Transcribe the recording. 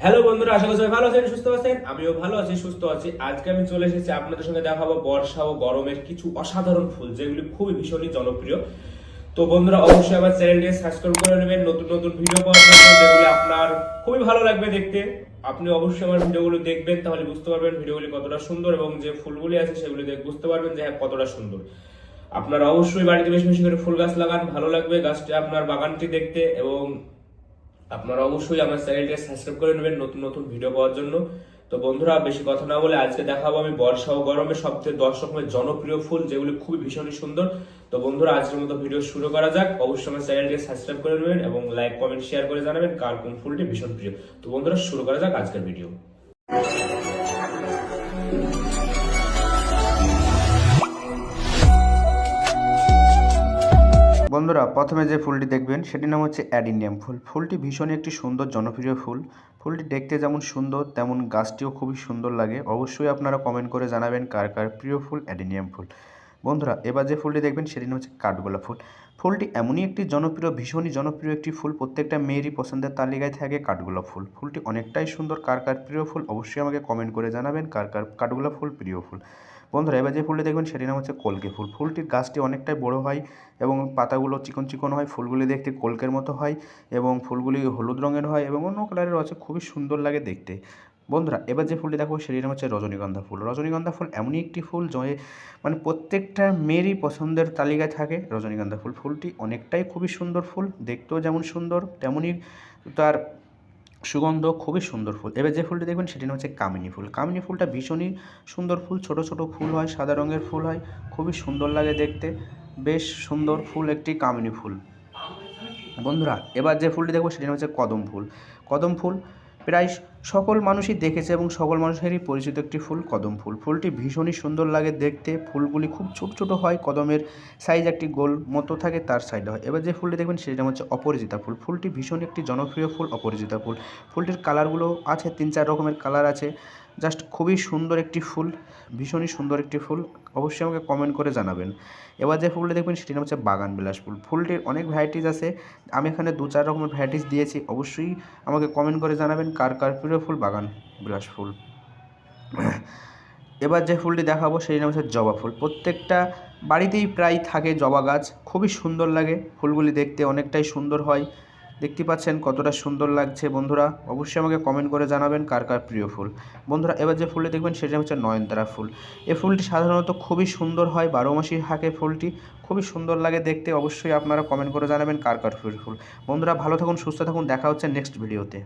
Hello বন্ধুরা, আশা করি সবাই ভালো আছেন, সুস্থ আছেন। আমিও ভালো আছি, সুস্থ আছি। আজকে আমি চলে এসেছি আপনাদের সঙ্গে দেখাবো বর্ষা ও গরমের কিছু অসাধারণ ফুল, যেগুলি খুবই ভীষণই জনপ্রিয়। তো বন্ধুরা, অবশ্যই আমার চ্যানেলটি সাবস্ক্রাইব করে নেবেন নতুন নতুন ভিডিও পাওয়ার জন্য, যেগুলি আপনার খুবই ভালো লাগবে দেখতে। আপনি অবশ্যই আমার ভিডিওগুলো দেখবেন, তাহলে বুঝতে পারবেন ভিডিওগুলি কতটা সুন্দর, এবং যে ফুলগুলি আছে সেগুলি দেখে বুঝতে পারবেন যে হ্যাঁ কতটা সুন্দর। আপনারা অবশ্যই বাড়িতে বেশি বেশি করে ফুল গাছ লাগান, ভালো লাগবে গাছটি আপনার বাগানটি দেখতে। এবং আপনারা অবশ্যই আমার চ্যানেলটি সাবস্ক্রাইব করে নেবেন নতুন নতুন ভিডিও পাওয়ার জন্য। তো বন্ধুরা, বেশি কথা না বলে আজকে দেখাবো আমি বর্ষা ও গরমে সবচেয়ে 10 রকমের জনপ্রিয় ফুল, যেগুলি খুবই ভীষণই সুন্দর। তো বন্ধুরা, আজকের মতো ভিডিও শুরু করা যাক। অবশ্যই আমার চ্যানেলটি সাবস্ক্রাইব করে নেবেন এবং লাইক কমেন্ট শেয়ার করে জানাবেন কার কোন ফুলটি ভীষণ প্রিয়। তো বন্ধুরা, শুরু করা যাক আজকের ভিডিও। বন্ধুরা, প্রথমে যে ফুলটি দেখবেন সেটির নাম হচ্ছে অ্যাডিনিয়াম ফুল। ফুলটি ভীষণই একটি সুন্দর জনপ্রিয় ফুল। ফুলটি দেখতে যেমন সুন্দর তেমন গাছটিও খুবই সুন্দর লাগে। অবশ্যই আপনারা কমেন্ট করে জানাবেন কার কার প্রিয় ফুল অ্যাডিনিয়াম ফুল। বন্ধুরা, এবার যে ফুলটি দেখবেন সেটির নাম হচ্ছে কাঠগোলাপ ফুল। ফুলটি এমনই একটি জনপ্রিয়, ভীষণই জনপ্রিয় একটি ফুল, প্রত্যেকটা মেয়েরই পছন্দের তালিকায় থাকে কাঠগোলাপ ফুল। ফুলটি অনেকটাই সুন্দর। কার কার প্রিয় ফুল অবশ্যই আমাকে কমেন্ট করে জানাবেন কার কার কাঠগোলাপ ফুল প্রিয় ফুল। বন্ধুরা, এবার যে ফুলটি দেখবেন সেটির নাম হচ্ছে কলকে ফুল। ফুলটির গাছটি অনেকটাই বড় হয় এবং পাতাগুলো চিকন চিকন হয়। ফুলগুলি দেখতে কলকের মতো হয় এবং ফুলগুলি হলুদ রঙের হয় এবং অন্য কালারেরও আছে, খুবই সুন্দর লাগে দেখতে। বন্ধুরা, এবার যে ফুলটি দেখো সেটির নাম হচ্ছে রজনীগন্ধা ফুল। রজনীগন্ধা ফুল এমনই একটি ফুল যে মানে প্রত্যেকটা মেয়েরই পছন্দের তালিকায় থাকে রজনীগন্ধা ফুল। ফুলটি অনেকটাই খুবই সুন্দর ফুল, দেখতেও যেমন সুন্দর তেমনই তার সুগন্ধ, খুবই সুন্দর ফুল। এবার যে ফুলটি দেখবেন সেটি হচ্ছে কামিনী ফুল। কামিনী ফুলটা ভীষণই সুন্দর ফুল, ছোট ছোট ফুল হয়, সাদা রঙের ফুল হয়, খুবই সুন্দর লাগে দেখতে। বেশ সুন্দর ফুল একটি কামিনী ফুল। বন্ধুরা, এবার যে ফুলটি দেখবো সেটি হচ্ছে কদম ফুল। কদম ফুল প্রায় সকল মানুষই দেখেছে এবং সকল মানুষেরই পরিচিত একটি ফুল কদম ফুল। ফুলটি ভীষণই সুন্দর লাগে দেখতে। ফুলগুলি খুব ছোট ছোট হয়, কদমের সাইজ একটি গোল মতো থাকে, তার সাইডে হয়। এবার যে ফুলটি দেখবেন সেটা হচ্ছে অপরাজিতা ফুল। ফুলটি ভীষণ একটি জনপ্রিয় ফুল অপরাজিতা ফুল। ফুলটির কালারগুলো আছে 3-4 রকমের কালার আছে। জাস্ট খুবই সুন্দর একটি ফুল, ভীষণই সুন্দর একটি ফুল। অবশ্যই আমাকে কমেন্ট করে জানাবেন। এবার যে ফুলটি দেখবেন সেটির নাম হচ্ছে বাগান বিলাস ফুল। ফুলটির অনেক ভ্যারাইটিস আছে, আমি এখানে 2-4 রকমের ভ্যারাইটিস দিয়েছি। অবশ্যই আমাকে কমেন্ট করে জানাবেন কার কার প্রিয় ফুল বাগান বিলাস ফুল। এবার যে ফুলটি দেখাবো সেই নাম হচ্ছে জবা ফুল। প্রত্যেকটা বাড়িতেই প্রায় থাকে জবা গাছ, খুবই সুন্দর লাগে। ফুলগুলি দেখতে অনেকটাই সুন্দর হয়। দেখতে পাচ্ছেন কতটা সুন্দর লাগছে। বন্ধুরা, অবশ্যই আমাকে কমেন্ট করে জানাবেন কার কার প্রিয় ফুল। বন্ধুরা, এবার যে ফুলটি দেখবেন সেটা হচ্ছে নয়নতারা ফুল। এই ফুলটি সাধারণত খুবই সুন্দর হয়, 12 মাসই থাকে ফুলটি, খুবই সুন্দর লাগে দেখতে। অবশ্যই আপনারা কমেন্ট করে জানাবেন কার কার প্রিয় ফুল। বন্ধুরা, ভালো থাকুন, সুস্থ থাকুন, দেখা হচ্ছে নেক্সট ভিডিওতে।